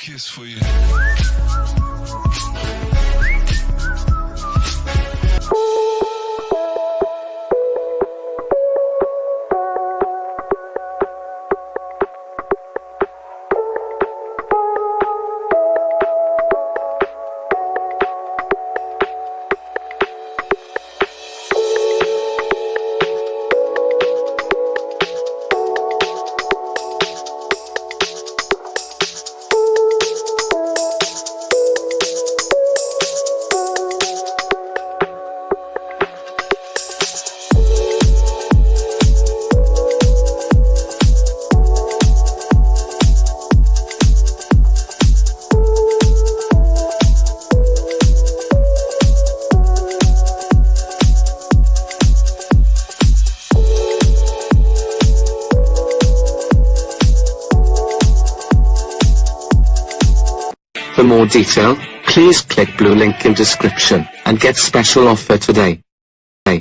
kiss for you. For more detail, please click blue link in description and get special offer today.